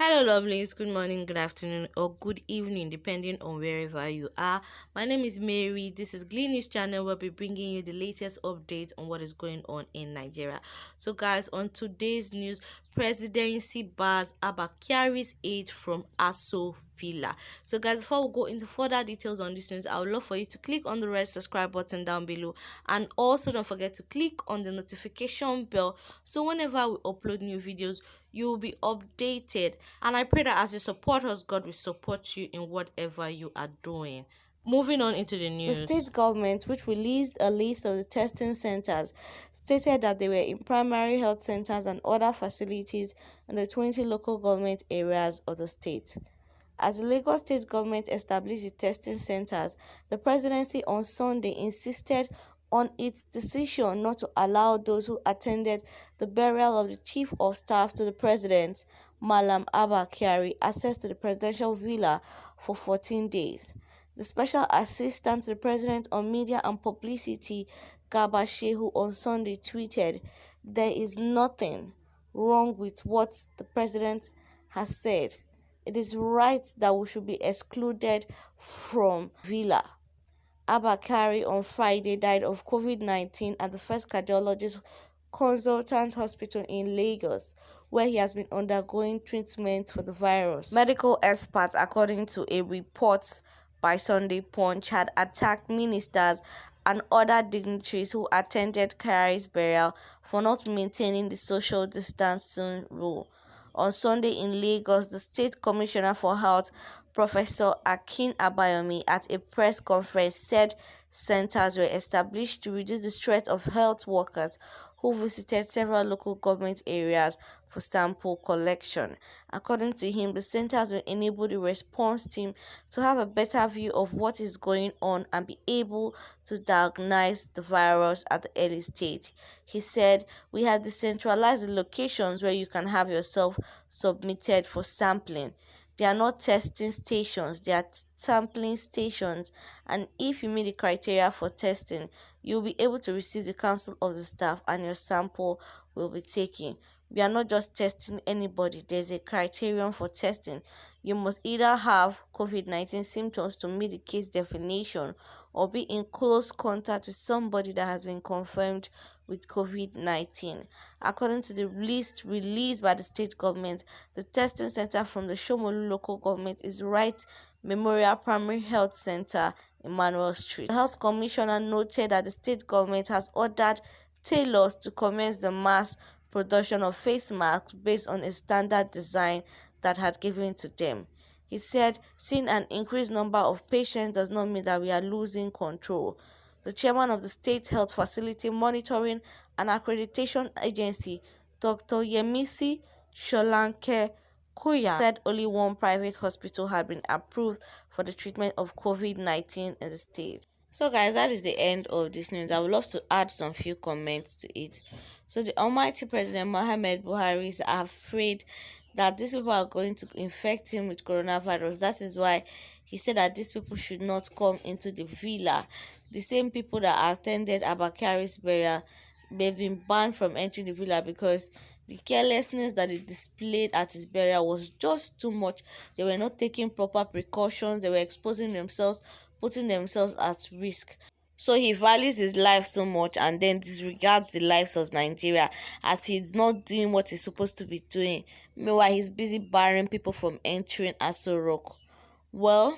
Hello, lovelies. Good morning, good afternoon, or good evening, depending on wherever you are. My name is Mary. This is Glee News Channel. We'll be bringing you the latest updates on what is going on in Nigeria. So, guys, on today's news, presidency bars Abakari's aid from Aso Villa. So, guys, before we go into further details on this news, I would love for you to click on the red subscribe button down below, and also don't forget to click on the notification bell so whenever we upload new videos, you will be updated. And I pray that as you support us, God will support you in whatever you are doing. Moving on into the news. The state government, which released a list of the testing centers, stated that they were in primary health centers and other facilities in the 20 local government areas of the state. As the Lagos state government established the testing centers, the presidency on Sunday insisted on its decision not to allow those who attended the burial of the chief of staff to the president, Malam Abba Kyari, access to the presidential villa for 14 days. The special assistant to the president on media and publicity, Garba Shehu, on Sunday tweeted, "There is nothing wrong with what the president has said. It is right that we should be excluded from villa." Abakari on Friday died of COVID-19 at the first cardiologist consultant hospital in Lagos, where he has been undergoing treatment for the virus. Medical experts, according to a report by Sunday Punch, had attacked ministers and other dignitaries who attended Kari's burial for not maintaining the social distancing rule. On Sunday in Lagos, the State Commissioner for Health, Professor Akin Abayomi, at a press conference said centers were established to reduce the threat of health workers who visited several local government areas for sample collection. According to him, the centers will enable the response team to have a better view of what is going on and be able to diagnose the virus at the early stage. He said, "We have decentralized the locations where you can have yourself submitted for sampling. They are not testing stations, they are sampling stations, and if you meet the criteria for testing, you'll be able to receive the counsel of the staff and your sample will be taken. We are not just testing anybody, there's a criterion for testing. You must either have COVID-19 symptoms to meet the case definition or be in close contact with somebody that has been confirmed with COVID-19. According to the list released by the state government, the testing center from the Shomolu local government is Wright Memorial Primary Health Center, Emmanuel Street. The health commissioner noted that the state government has ordered tailors to commence the mass production of face masks based on a standard design that had given to them. He said, "Seeing an increased number of patients does not mean that we are losing control." The chairman of the State Health Facility Monitoring and Accreditation Agency, Dr. Yemisi Sholanke Kuya, said only one private hospital had been approved for the treatment of COVID-19 in the state. So, guys, that is the end of this news. I would love to add some few comments to it. So, the Almighty President Mohammed Buhari is afraid that these people are going to infect him with coronavirus. That is why he said that these people should not come into the villa. The same people that attended Abakari's burial, they've been banned from entering the villa because the carelessness that they displayed at his burial was just too much. They were not taking proper precautions. They were exposing themselves, putting themselves at risk. So he values his life so much and then disregards the lives of Nigeria as he's not doing what he's supposed to be doing. Meanwhile, he's busy barring people from entering Aso Rock. Well,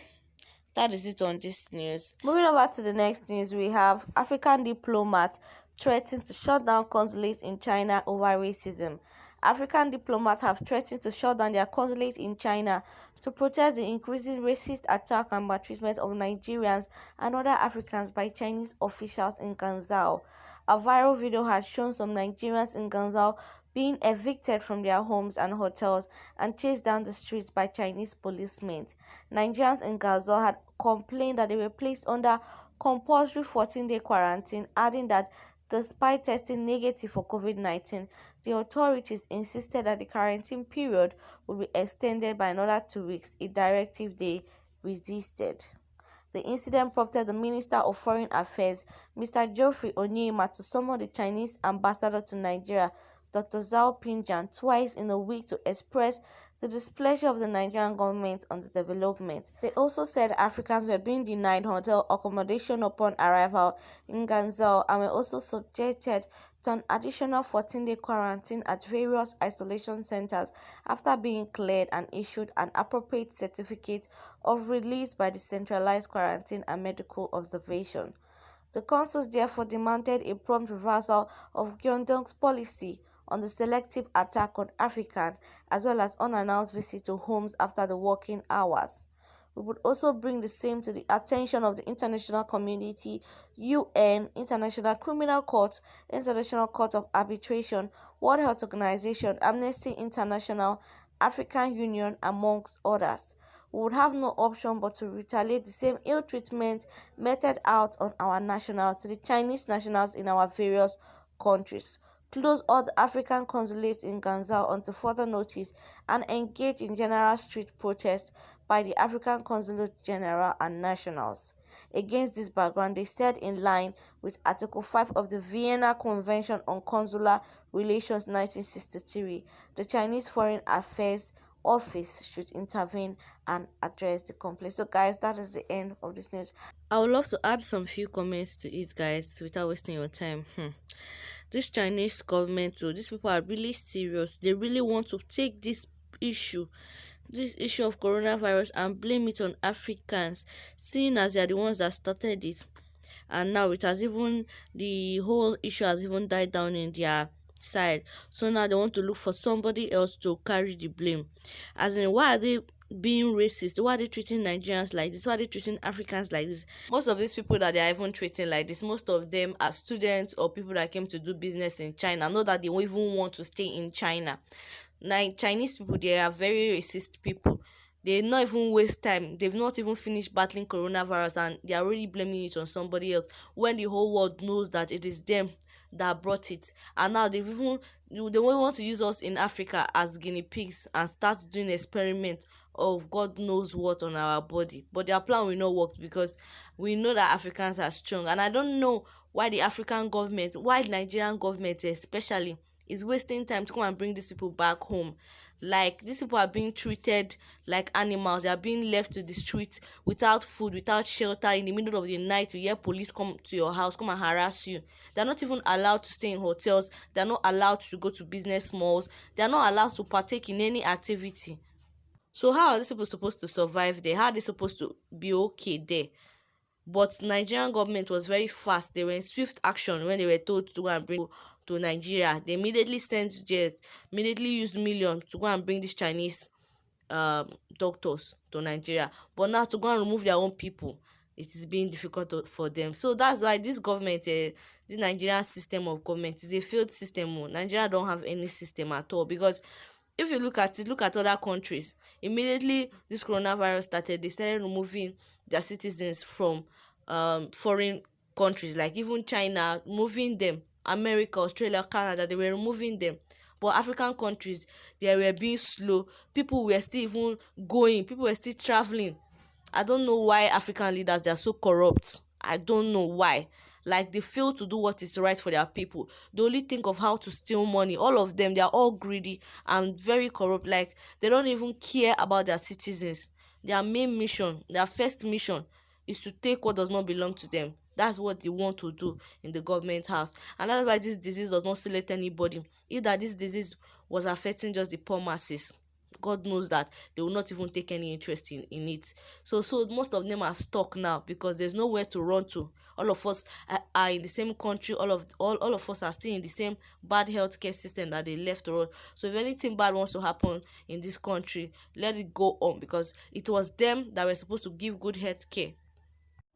that is it on this news. Moving over to the next news, we have African diplomat threatened to shut down consulate in China over racism. African diplomats have threatened to shut down their consulate in China to protest the increasing racist attack and maltreatment of Nigerians and other Africans by Chinese officials in Guangzhou. A viral video had shown some Nigerians in Guangzhou being evicted from their homes and hotels and chased down the streets by Chinese policemen. Nigerians in Guangzhou had complained that they were placed under compulsory 14-day quarantine, adding that despite testing negative for COVID-19, the authorities insisted that the quarantine period would be extended by another 2 weeks, a directive they resisted. The incident prompted the Minister of Foreign Affairs, Mr. Geoffrey Onyema, to summon the Chinese ambassador to Nigeria Dr. Zhao Pinjan, twice in a week to express the displeasure of the Nigerian government on the development. They also said Africans were being denied hotel accommodation upon arrival in Ganzhou and were also subjected to an additional 14-day quarantine at various isolation centers after being cleared and issued an appropriate certificate of release by the Centralized Quarantine and Medical Observation. The consuls therefore demanded a prompt reversal of Guangdong's policy on the selective attack on African as well as unannounced visits to homes after the working hours. We would also bring the same to the attention of the international community, UN, International Criminal Court, International Court of Arbitration, World Health Organization, Amnesty International, African Union, amongst others. We would have no option but to retaliate the same ill treatment meted out on our nationals to the Chinese nationals in our various countries. Close all the African consulates in Ganzhou until further notice and engage in general street protests by the African Consulate General and nationals. Against this background, they said in line with Article 5 of the Vienna Convention on Consular Relations 1963, the Chinese Foreign Affairs Office should intervene and address the complaint. So, guys, that is the end of this news. I would love to add some few comments to it, guys, without wasting your time. This Chinese government, so these people are really serious. They really want to take issue, this issue of coronavirus, and blame it on Africans, seeing as they are the ones that started it. And now it has even, the whole issue has even died down in their side. So now they want to look for somebody else to carry the blame. As in, why are they being racist? Why are they treating Nigerians like this? Why are they treating Africans like this? Most of these people that they are even treating like this, most of them are students or people that came to do business in China. Not that they won't even want to stay in China. Like Chinese people, they are very racist people. They not even waste time. They've not even finished battling coronavirus and they are already blaming it on somebody else when the whole world knows that it is them that brought it. And now they want to use us in Africa as guinea pigs and start doing experiment of God knows what on our body. But their plan will not work because we know that Africans are strong. And I don't know why the African government, why the Nigerian government especially, is wasting time to come and bring these people back home. Like, these people are being treated like animals. They are being left to the streets without food, without shelter, in the middle of the night. You hear police come to your house, come and harass you. They're not even allowed to stay in hotels. They're not allowed to go to business malls. They're not allowed to partake in any activity. So how are these people supposed to survive there? How are they supposed to be okay there? But Nigerian government was very fast. They were in swift action when they were told to go and bring to Nigeria. They immediately sent jets, immediately used millions to go and bring these Chinese doctors to Nigeria. But now to go and remove their own people, it is being difficult for them. So that's why this government, the Nigerian system of government is a failed system. Nigeria don't have any system at all because if you look at it, look at other countries. Immediately this coronavirus started, they started removing their citizens from foreign countries, like even China, moving them. America, Australia, Canada, they were removing them. But African countries, they were being slow. People were still even going. People were still traveling. I don't know why African leaders, they are so corrupt. I don't know why. Like, they fail to do what is right for their people. They only think of how to steal money. All of them, they are all greedy and very corrupt. Like, they don't even care about their citizens. Their main mission, their first mission, is to take what does not belong to them. That's what they want to do in the government house. And that's why this disease does not select anybody. If that this disease was affecting just the poor masses, God knows that they will not even take any interest in it. So most of them are stuck now because there's nowhere to run to. All of us are in the same country. All of us are still in the same bad healthcare system that they left to run. So if anything bad wants to happen in this country, let it go on because it was them that were supposed to give good healthcare.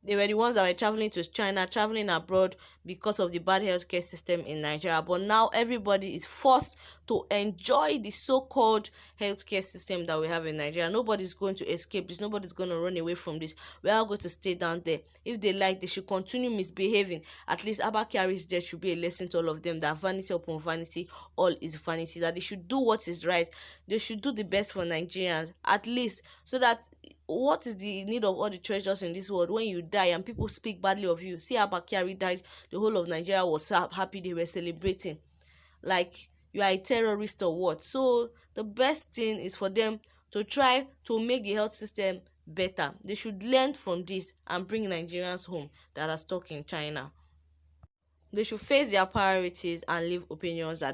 They were the ones that were traveling to China, traveling abroad because of the bad healthcare system in Nigeria. But now everybody is forced to enjoy the so-called healthcare system that we have in Nigeria. Nobody's going to escape this. Nobody's going to run away from this. We are going to stay down there. If they like, they should continue misbehaving. At least Abakari's death should be a lesson to all of them that vanity upon vanity, all is vanity. That they should do what is right. They should do the best for Nigerians, at least, so that what is the need of all the treasures in this world when you die and people speak badly of you? See how Bakari died, the whole of Nigeria was happy, they were celebrating. Like, you are a terrorist or what. So the best thing is for them to try to make the health system better. They should learn from this and bring Nigerians home that are stuck in China. They should face their priorities and leave opinions that